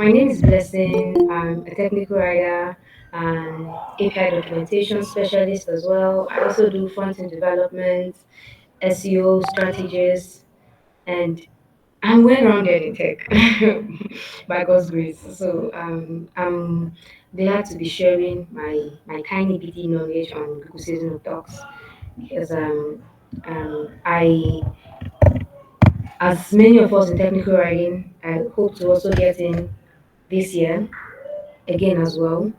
My name is Blessing. I'm a technical writer and API documentation specialist as well. I also do front-end development, SEO strategies, and I'm well-rounded in tech by God's grace. So I'm glad to be sharing my tiny bitty knowledge on Google Season of Docs because I, as many of us in technical writing, I hope to also get in this year again as well.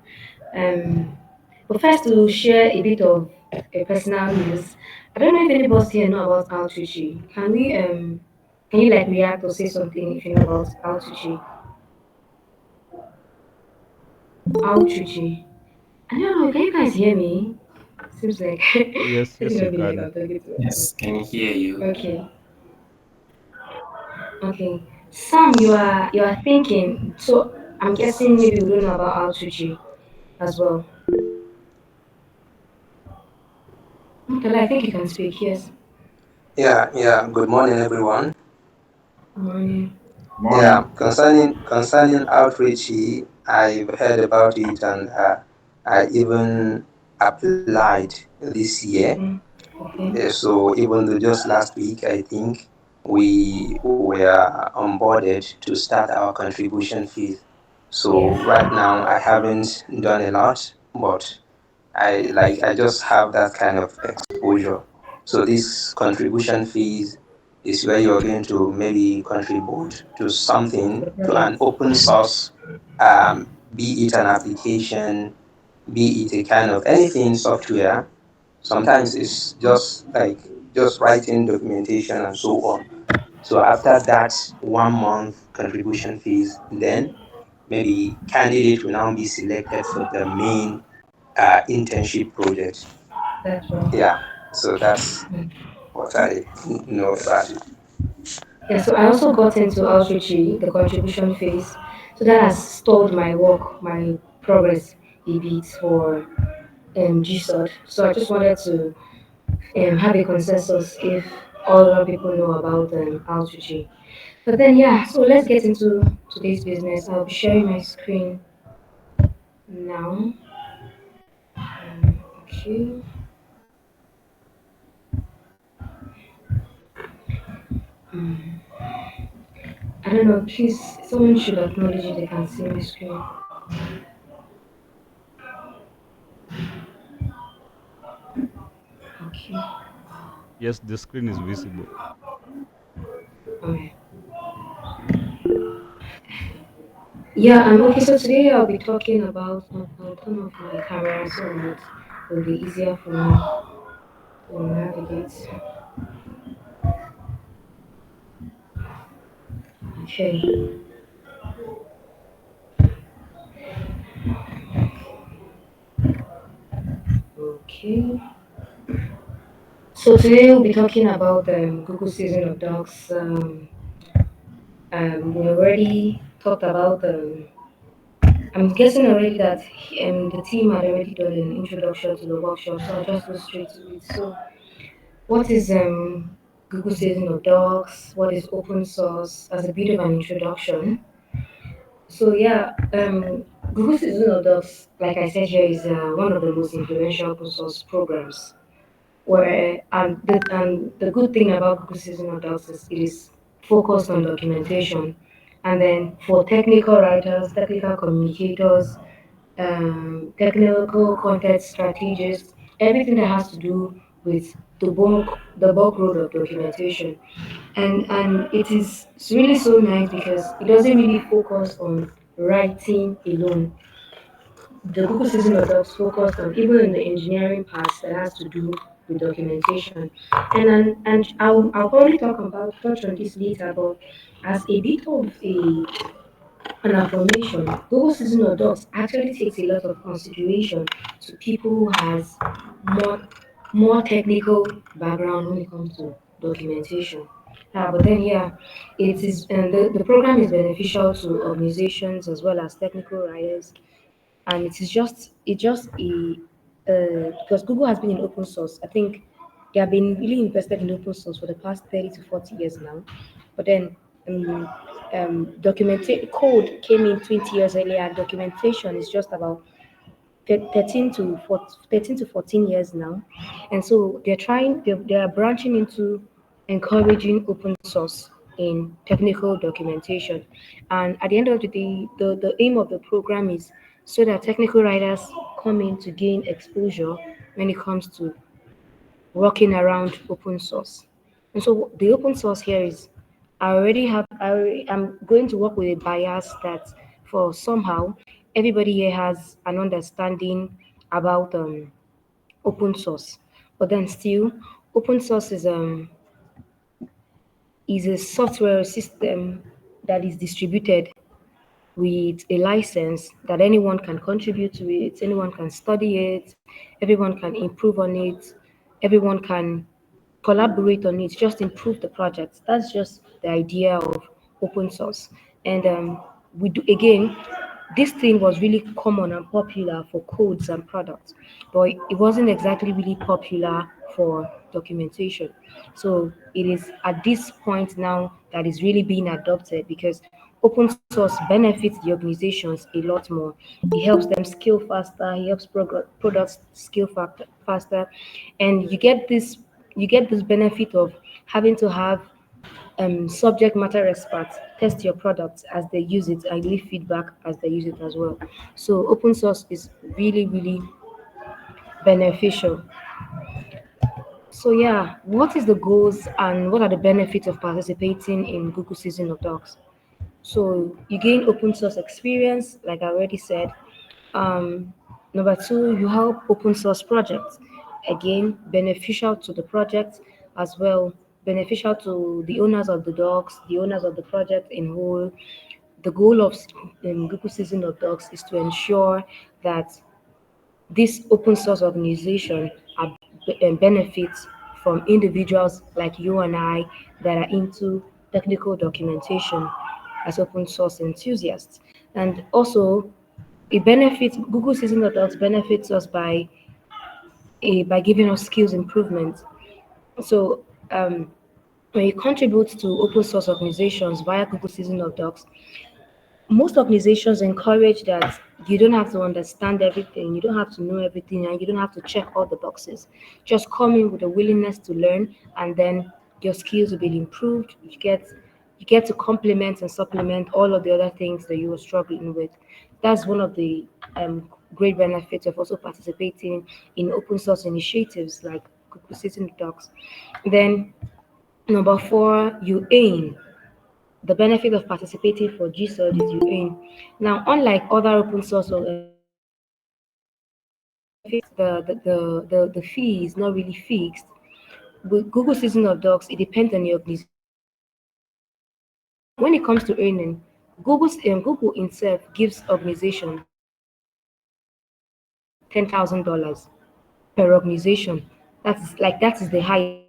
Um, but first, to share a bit of a personal news. I don't know if anybody here know about Outreachy. Can you like react or say something if you know about Outreachy? Outreachy. I don't know. Can you guys hear me? Seems like Yes, let it yes, you not be like can. I'm talking to Yes, myself. can hear you. Okay, okay. Sam, you are thinking. So I'm guessing maybe you don't know about Outreachy as well. Okay, I think you can speak. Yes. Yeah. Good morning, everyone. Morning. Yeah, Morning. concerning outreach, I've heard about it and I even applied this year. Mm, okay. So even though just last week, I think we were onboarded to start our contribution fees. So Yes. right now, I haven't done a lot, but I just have that kind of exposure. So this contribution fees is where you're going to maybe contribute to something, The to an product. open source, be it an application, be it a kind of anything software. Sometimes it's just like just writing documentation and so on. So after that 1 month contribution fees, then maybe candidate will now be selected for the main internship project. That's right. Yeah, so that's Mm. what I know about it. Yeah, so I also got into outreach, the contribution phase. So that has stalled my work, my progress a bit for GSOD. So I just wanted to have a consensus if all other people know about outreach. But then, yeah, so let's get into today's business. I'll be sharing my screen now. Okay. Mm. I don't know, please, someone should acknowledge if they can see my screen. Okay. Yes, the screen is visible. Okay. Yeah, okay, so today I'll be talking about, I'll turn off my camera so that it will be easier for me to navigate. Okay, okay. So today we'll be talking about Google Season of Dogs. We already talked about, I'm guessing already that the team had already done an introduction to the workshop, so I'll just go straight to it. So, what is Google Season of Dogs? What is open source? As a bit of an introduction. So yeah, Google Season of Docs, like I said here, is one of the most influential open source programs. Where and the good thing about Google Season of Docs is it is focused on documentation, and then for technical writers, technical communicators, technical content strategists, everything that has to do with the bulk road of documentation. And it's really so nice because it doesn't really focus on writing alone. The Google Season of Docs focused on even in the engineering parts that has to do with documentation. And I'll probably touch on this later, but as a bit of an affirmation, Google Season of Docs actually takes a lot of consideration to people who has more more technical background when it comes to documentation. But then, yeah, it is, and the program is beneficial to organizations as well as technical writers, and because Google has been in open source. I think they have been really invested in open source for the past 30 to 40 years now. But then um, code came in 20 years earlier, and documentation is just about 13 to 14 years now. And so they are branching into encouraging open source in technical documentation. And at the end of the day, the aim of the program is so that technical writers come in to gain exposure when it comes to working around open source. And so the open source here is I'm going to work with a bias that for somehow everybody here has an understanding about open source. But then still open source is a software system that is distributed with a license that anyone can contribute to it, anyone can study it, everyone can improve on it, everyone can collaborate on it, just improve the project. That's just the idea of open source. And we do again, this thing was really common and popular for codes and products, but it wasn't exactly really popular for documentation. So it is at this point now that is really being adopted because open source benefits the organizations a lot more. It helps them scale faster, it helps products scale faster, and you get this benefit of having to have subject matter experts test your products as they use it and leave feedback as they use it as well. So open source is really, really beneficial. So yeah, what is the goals and what are the benefits of participating in Google Season of Docs? So you gain open source experience, like I already said. Um, Number two, you help open source projects. Again, beneficial to the project as well, beneficial to the owners of the docs, the owners of the project in whole. The goal of Google Season of Docs is to ensure that this open source organization are benefits from individuals like you and I that are into technical documentation as open source enthusiasts. And also, it benefits Google Season of Docs benefits us by giving us skills improvement. So when you contribute to open source organizations via Google Season of Docs, most organizations encourage that you don't have to understand everything, you don't have to know everything, and you don't have to check all the boxes. Just come in with a willingness to learn, and then your skills will be improved. You get to complement and supplement all of the other things that you were struggling with. That's one of the great benefits of also participating in open source initiatives like Google Citizen Docs. Then number four, you aim the benefit of participating for GSOD is you earn. Now, unlike other open source organizations where the benefits, the fee is not really fixed, with Google Season of Docs, it depends on the organization. Now, when it comes to earning, Google itself gives organizations $10,000 per organization. That is the highest.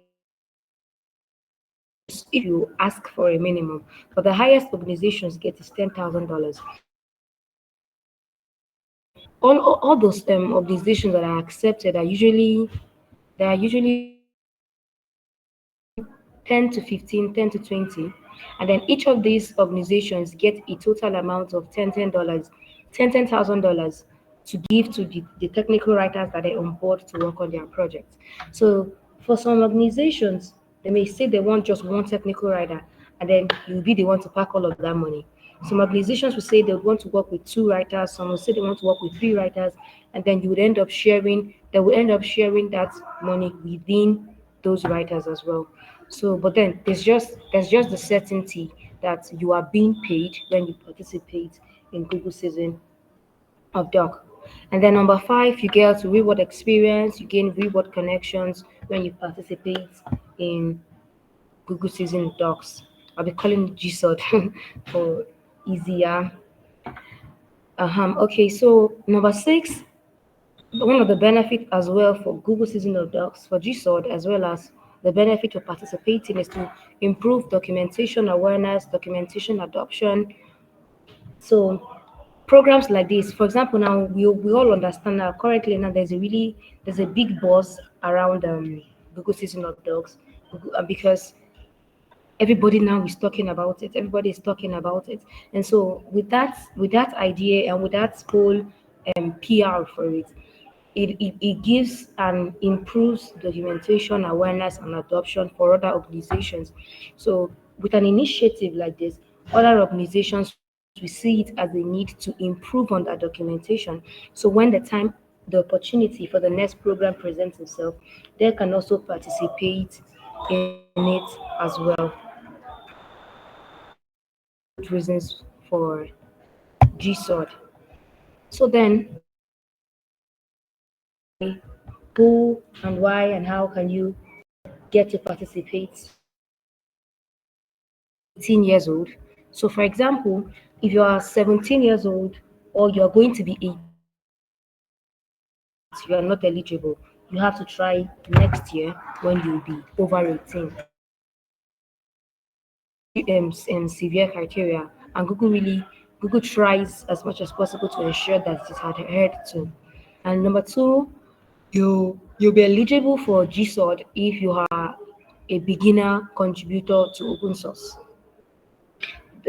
If you ask for a minimum, but the highest organizations get is $10,000. All those organizations that are accepted are usually they are usually 10 to 15, 10 to 20, and then each of these organizations get a total amount of $10 $10,000 to give to the technical writers that are on board to work on their projects. So for some organizations, they may say they want just one technical writer, and then you'll be the one to pack all of that money. Some organizations will say they would want to work with two writers, some will say they want to work with three writers, and then you would end up sharing, they will end up sharing that money within those writers as well. So, but then there's just the certainty that you are being paid when you participate in Google Season of Doc. And then number five, you get reward experience, you gain reward connections when you participate in Google Season Docs. I'll be calling it GSOD for easier. Okay, so number six, one of the benefits as well for Google Season of Docs for GSOD, as well as the benefit of participating, is to improve documentation awareness, documentation adoption. So programs like this, for example, now we all understand now currently now there's a big buzz around Google Season of Docs because everybody now is talking about it. Everybody is talking about it. And so with that idea and with that whole PR for it, it gives and improves documentation awareness and adoption for other organizations. So with an initiative like this, other organizations will see it as a need to improve on that documentation. So when the opportunity for the next program presents itself, they can also participate in it as well. Those are the reasons for GSOD. So then who and why and how can you get to participate if you are 18 years old? So for example, if you are 17 years old or you're going to be 18 years old but you are not eligible, you have to try next year when you'll be over 18. It's a very severe criteria, and Google tries as much as possible to ensure that it is adhered to. And number two, you'll be eligible for GSOD if you are a beginner contributor to open source.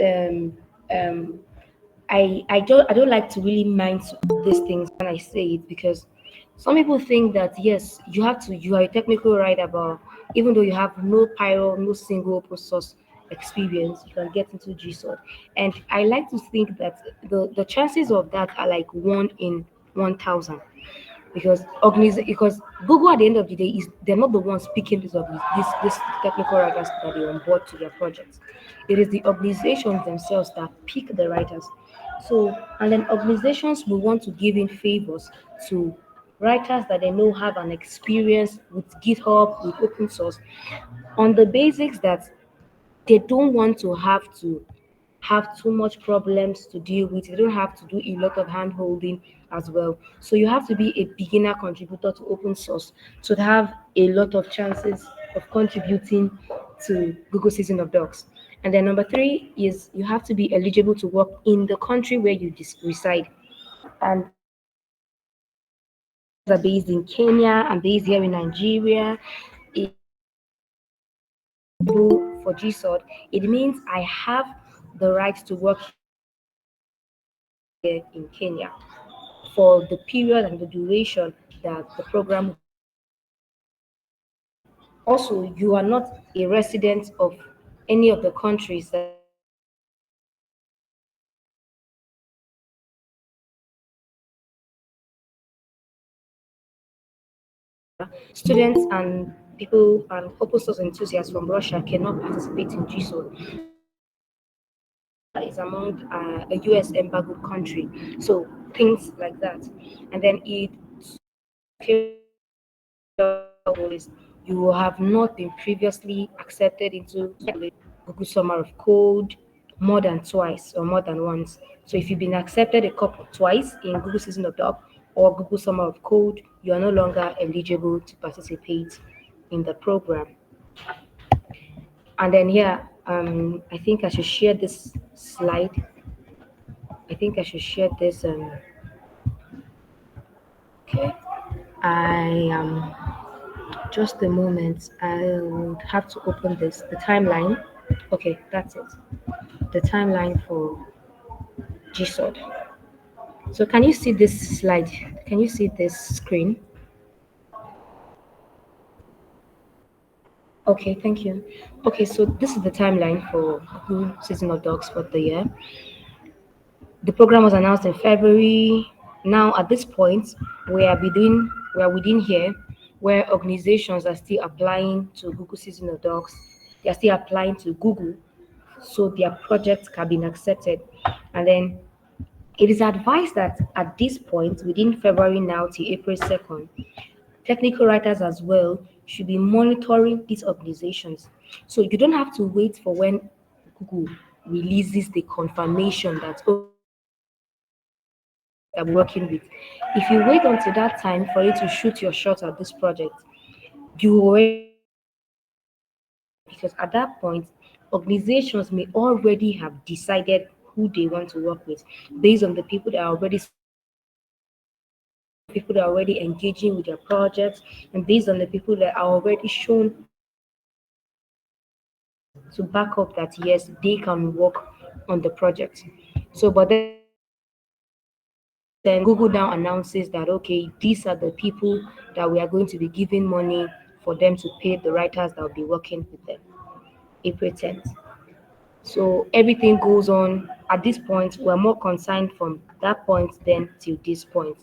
Um, um, I don't like to really mind these things when I say it, because some people think that yes, you are a technical writer, but even though you have no pyro, no single open source experience, you can get into GSOD. And I like to think that the chances of that are like 1 in 1,000, because Google at the end of the day is they're not the ones picking this technical writers that they onboard to their projects. It is the organizations themselves that pick the writers. So and then organizations will want to give in favors to writers that they know have an experience with GitHub, with open source, on the basics that they don't want to have too much problems to deal with. You don't have to do a lot of hand holding as well. So you have to be a beginner contributor to open source to have a lot of chances of contributing to Google Season of Docs. And then number three is you have to be eligible to work in the country where you reside. And if you guys are based in Kenya and based here in Nigeria, for GSOD, it means I have the right to work here in Kenya for the period and the duration that the program will be running. Also, you are not a resident of any of the countries that are listed in this list. Students and people and open source enthusiasts from Russia cannot participate in GSOL because Russia is among a US embargo country. So things like that. And then is you will have not been previously accepted into Google Summer of Code more than twice or more than once. So if you've been accepted a couple twice in Google Season of Doc or Google Summer of Code, you are no longer eligible to participate in the program. And then here, I think I should share this slide. I think I should share this. Okay, I just a moment. I would have to open this. The timeline. Okay, that's it. The timeline for GSOD. So can you see this slide? Can you see this screen? Okay, thank you. Okay, so this is the timeline for Google Season of Dogs for the year. The program was announced in February. Now, at this point, we are within here, where organizations are still applying to Google Season of Dogs. They are still applying to Google, so their projects can be accepted. And then it is advised that at this point, within February now to April 2nd, technical writers as well should be monitoring these organizations. So you don't have to wait for when Google releases the confirmation that, okay, this is the project I'm working with. If you wait until that time for you to shoot your shot at this project, you already have missed out on this project, because at that point, organizations may already have decided who they want to work with based on the people that are already submitting code, based on the people that are already engaging with their projects, and based on the people that are already shown to back up that yes, they can work on the project. So, but then Google now announces that okay, these are the people that we are going to be giving money for them to pay the writers that will be working with them. April 10th. So everything goes on at this point. We're more concerned from that point then till this point.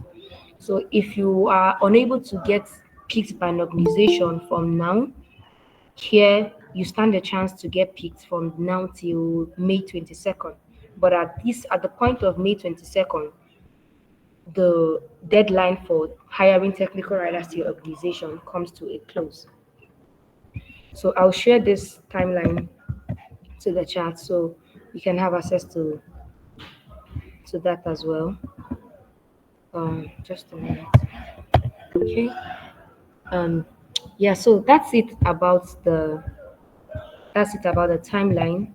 So if you are unable to get picked by an organization from now, here you stand a chance to get picked from now till May 22nd. But at the point of May 22nd, the deadline for hiring technical writers to your organization comes to a close. So I'll share this timeline to the chat so you can have access to that as well. Just a minute. Okay. Um, yeah. So that's it about the timeline.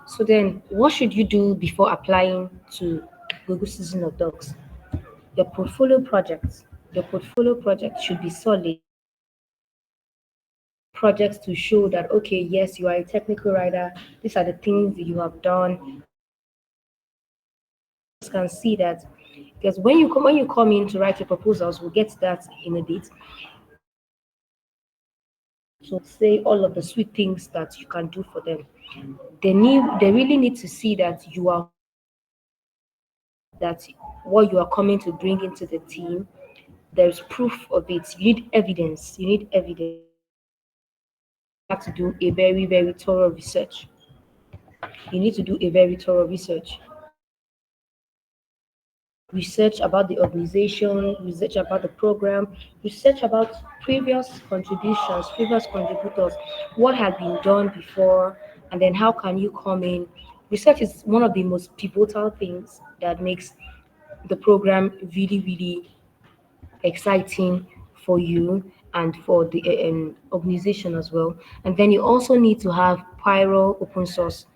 So then, what should you do before applying to Google Season of Docs? Your portfolio project. Your portfolio project should be solid. You need projects to show that okay, yes, you are a technical writer. These are the things that you have done, so managers can see that. Because when you come in to write your proposals, we'll get to that in a bit. To say all of the sweet things that you can do for them. They really need to see that you are that what you are coming to bring into the team. There's proof of it. You need evidence. You need evidence. You have to do a very, very thorough research. You need to do a very thorough research. Research about the organization, research about the program, research about previous contributors, what had been done before, and then how can you come in. Research is one of the most pivotal things that makes the program really, really exciting for you and for the organization as well. And then you also need to have Pyro open source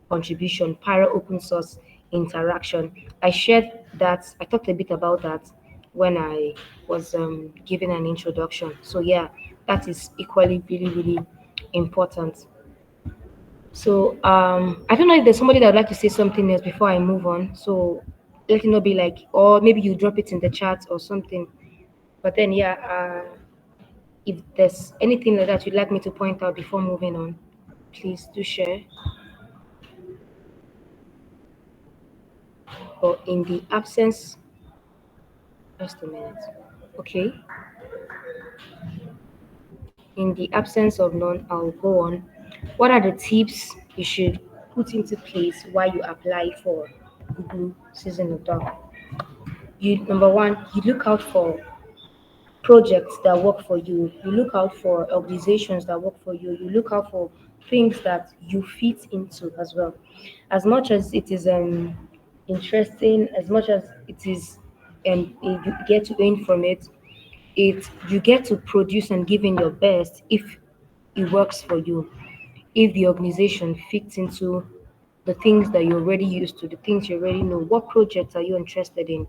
contribution, Pyro open source interaction. I shared that, I talked a bit about that when I was giving an introduction. So, yeah, that is equally really, really important. So, I don't know if there's somebody that would like to say something else before I move on. So, let it not be like, or maybe you drop it in the chat or something. But then, yeah, if there's anything like that you'd like me to point out before moving on, please do share. Or in the absence, just a minute. Okay. In the absence of none, I'll go on. What are the tips you should put into place while you apply for Google Season of Dog? You number one, you look out for projects that work for you. You look out for organizations that work for you. You look out for things that you fit into as well. As much as it is interesting, as much as it is you get to earn from it, you get to produce and give in your best if it works for you, if the organization fits into the things that you're already used to, the things you already know. What projects are you interested in?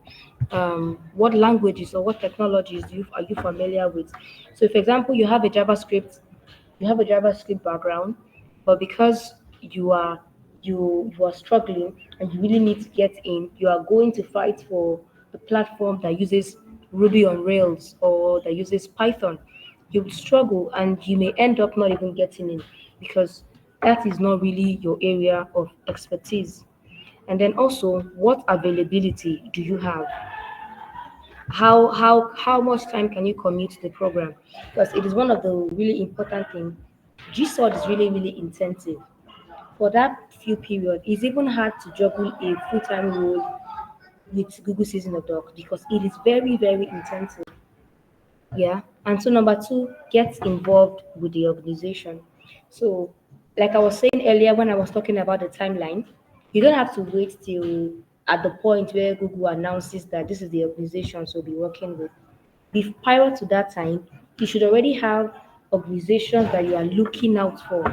What languages or what technologies are you familiar with? So, for example, you have a JavaScript background, but because you are struggling and you really need to get in, you are going to fight for a platform that uses Ruby on Rails or that uses Python. You would struggle and you may end up not even getting in because that is not really your area of expertise. And then also, what availability do you have? How much time can you commit to the program? Because it is one of the really important things. GSOD is really really intensive. For that few period, it's even hard to juggle a full-time role with Google Season of Doc because it is very very intensive. Yeah. And so number two, get involved with the organization. So like I was saying earlier when I was talking about the timeline, you don't have to wait till at the point where Google announces that this is the organization you'll be working with. Prior to that time, you should already have organizations that you are looking out for.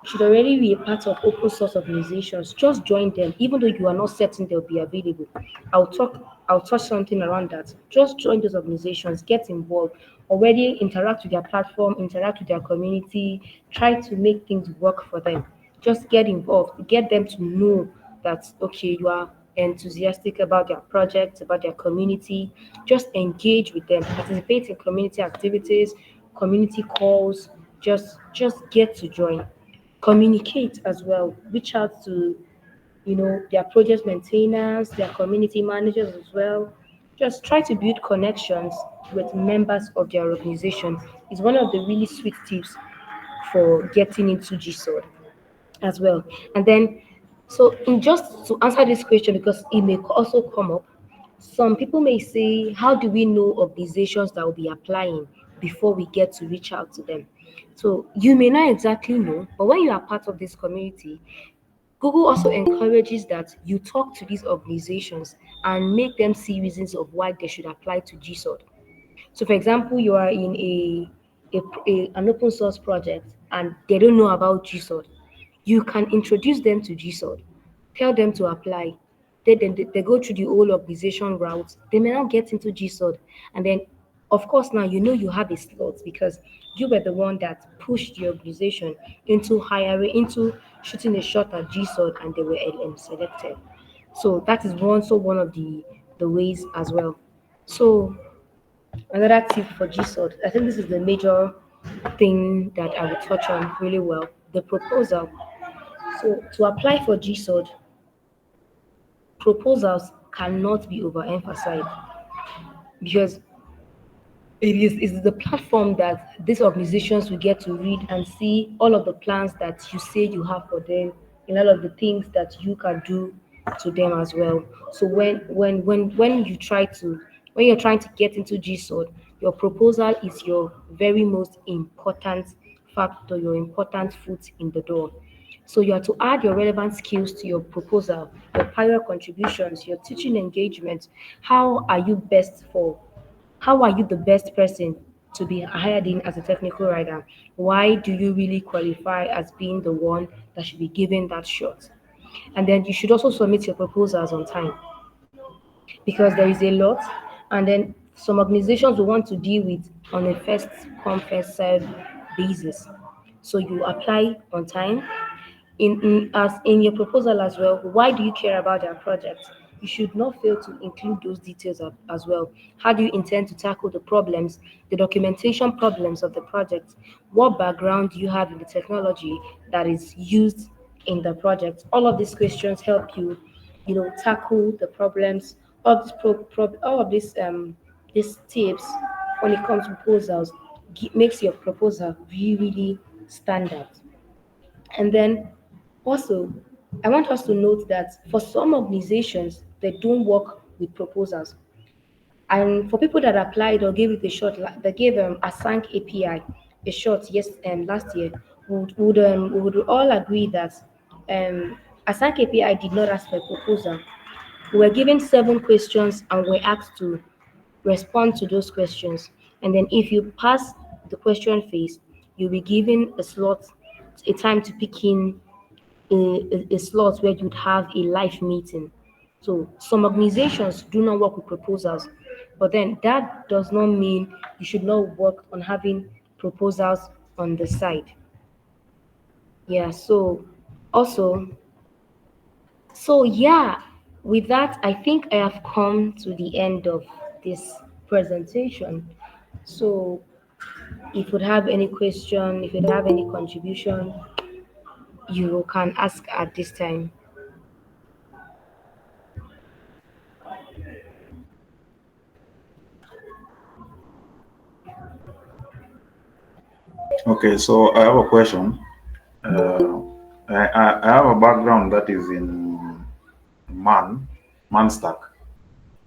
You should already be a part of open source organizations. Just join them, even though you are not certain they'll be available. I'll touch something around that. Just join those organizations, get involved, already interact with their platform, interact with their community, try to make things work for them. Just get involved, get them to know that okay, you are enthusiastic about their project, about their community. Just engage with them, participate in community activities, community calls. Just get to join. Communicate as well. Reach out to their project maintainers, their community managers as well. Just try to build connections with members of their organization. Is one of the really sweet tips for getting into GSOD as well. And then, so in just to answer this question, because it may also come up, some people may say, how do we know organizations that will be applying before we get to reach out to them? So you may not exactly know, but when you are part of this community, Google also encourages that you talk to these organizations and make them see reasons of why they should apply to GSOD. So, for example, you are in an open source project and they don't know about GSOD. You can introduce them to GSOD, tell them to apply. They go through the whole organization route. They may not get into GSOD. And then, of course, now you know you have a slot because you were the one that pushed the organization into hiring, into shooting a shot at GSOD, and they were selected. So that is also one of the ways as well. So another tip for GSOD, I think this is the major thing that I will touch on really well, the proposal. So to apply for GSOD, proposals cannot be overemphasized because it is the platform that these organizations will get to read and see all of the plans that you say you have for them and all of the things that you can do to them as well. So when you try to when you're trying to get into GSOD, your proposal is your very most important factor, your important foot in the door. So you are to add your relevant skills to your proposal, your prior contributions, your teaching engagement. How are you best for how are you the best person to be hired in as a technical writer? Why do you really qualify as being the one that should be given that shot? And then you should also submit your proposals on time because there is a lot. And then some organizations will want to deal with on a first come, first serve basis. So you apply on time in your proposal as well. Why do you care about their project? You should not fail to include those details as well. How do you intend to tackle the problems, the documentation problems of the project? What background do you have in the technology that is used in the project? All of these questions help you, tackle the problems. All of these tips when it comes to proposals makes your proposal really, really stand out. And then also, I want us to note that for some organizations, they don't work with proposals. And for people that applied or gave it a shot, they gave Async API a shot last year, we would all agree that Async API did not ask for a proposal. We were given 7 questions and we're asked to respond to those questions. And then if you pass the question phase, you'll be given a time to pick in a slot where you'd have a live meeting. So some organizations do not work with proposals, but then that does not mean you should not work on having proposals on the side. Yeah, also, yeah, with that, I think I have come to the end of this presentation. So if you have any question, if you have any contribution, you can ask at this time. Okay, so I have a question. Uh, I have a background that is in Man, Man stack.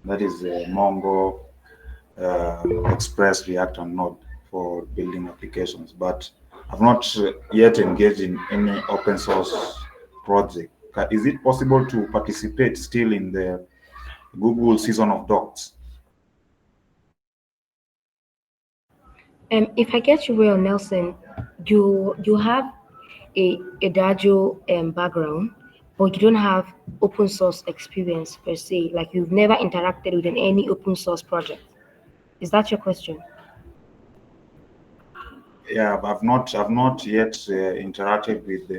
That is Mongo, Express, React, and Node for building applications. But I've not yet engaged in any open source project. Is it possible to participate still in the Google season of docs? If I get you well, Nelson, you have a Dajo background, but you don't have open source experience per se. Like you've never interacted with any open source project. Is that your question? Yeah, I've not yet interacted with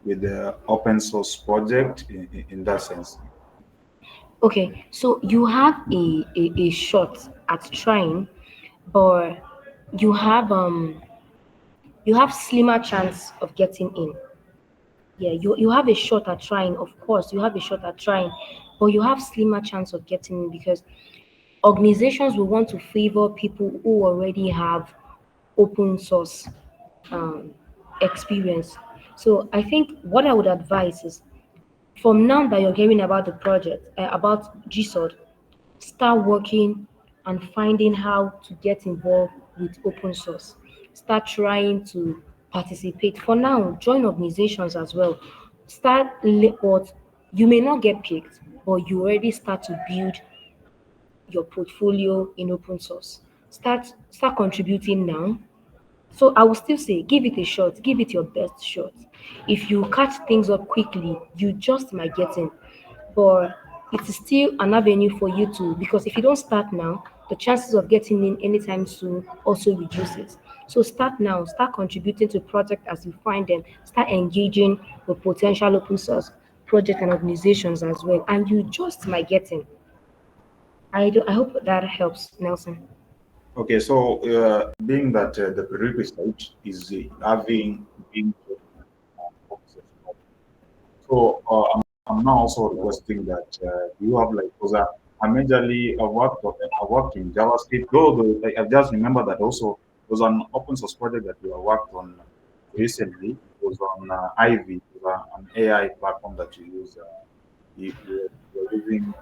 with the open source project in that sense. Okay, so you have a shot at trying, but you have um you have slimmer chance of getting in. Yeah, you have a shot at trying, of course, you have a shot at trying, but you have slimmer chance of getting in because organizations will want to favor people who already have open source um, experience. So I think what I would advise is from now that you're hearing about the project, about GSOD, start working and finding how to get involved with open source. Start trying to participate. For now, join organizations as well. But you may not get picked, but you already start to build your portfolio in open source. Start contributing now. So I will still say give it a shot, give it your best shot. If you catch things up quickly, you just might get in. But it is still an avenue for you to, because if you don't start now, the chances of getting in anytime soon also reduces. So start now, start contributing to projects as you find them, start engaging with potential open source project and organizations as well, and you just might get in. I hope that helps, Nelson. Okay, so being that the prerequisite is having been so I'm now also requesting that you have like because I majorly I worked in JavaScript. Though I just remember that also was an open source project that we have worked on recently. It was on Ivy, it was an AI platform that you use. You're using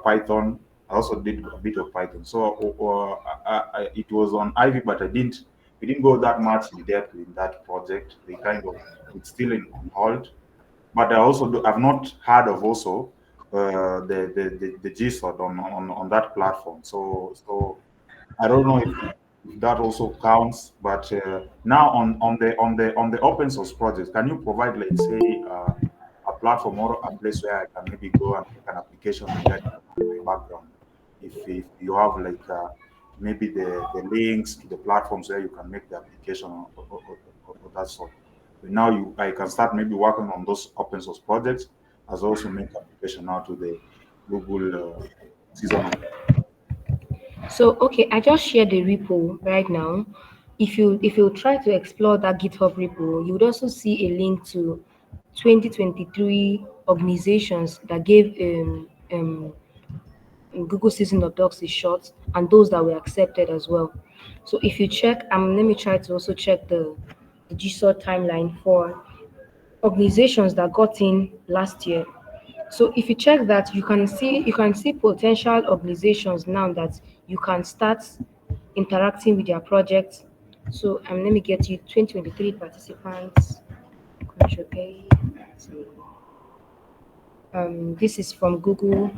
Python. I also did a bit of Python. So it was on Ivy, but we didn't go that much in depth in that project. They kind of it's still in on hold. But I also I've not heard of also the GSOD on that platform. So I don't know if that also counts. But now on the open source projects, can you provide like say a platform or a place where I can maybe go and make an application regarding my background? If you have like maybe the links to the platforms where you can make the application or that sort. But now I can start maybe working on those open source projects as also make application now to the Google season of. So okay, I just shared the repo right now. If you try to explore that GitHub repo, you would also see a link to 2023 organizations that gave Google Season of Docs a shot and those that were accepted as well. So if you check, let me try to also check the GSOT timeline for organizations that got in last year. So if you check that, you can see potential organizations now that you can start interacting with their projects. So let me get you 2023 participants. Control A. This is from Google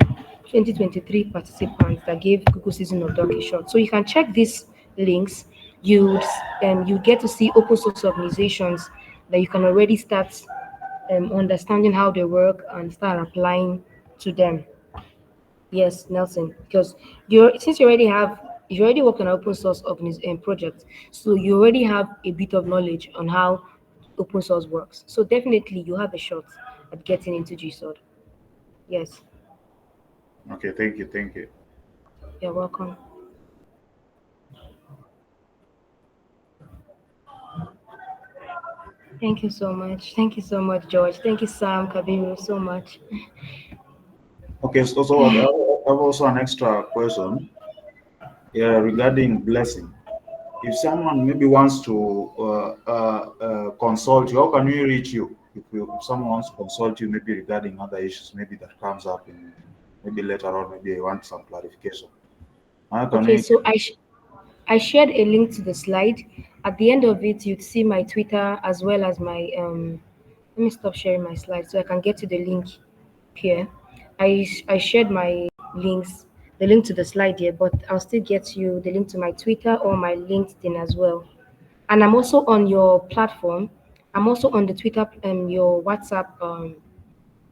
2023 participants that gave Google Season of Doc a shot. So you can check these links. You get to see open source organizations that you can already start understanding how they work and start applying to them. Yes, Nelson, because since you already work on an open source project, so you already have a bit of knowledge on how open source works. So definitely you have a shot at getting into GSOD. Yes, Okay, thank you. you're welcome. Thank you so much. Thank you so much, George. Thank you, Sam, Kabiru, so much. Okay, so I have also an extra question regarding blessing. If someone maybe wants to consult you, how can we reach you? If someone wants to consult you, maybe regarding other issues, maybe that comes up in maybe later on, maybe I want some clarification. How can Okay, we? so I shared a link to the slide. At the end of it, you'd see my Twitter as well as my let me stop sharing my slide so I can get to the link here. I shared my links, the link to the slide here, but I'll still get you the link to my Twitter or my LinkedIn as well. And I'm also on your platform. I'm also on the Twitter your WhatsApp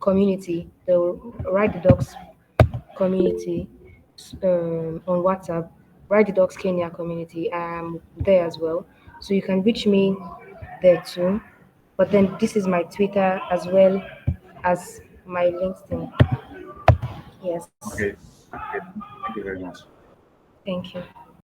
community, the Write the Docs community on WhatsApp, Write the Dogs Kenya community. I'm there as well. So you can reach me there too. But then this is my Twitter as well as my LinkedIn. Yes. Okay. Thank you very much. Thank you.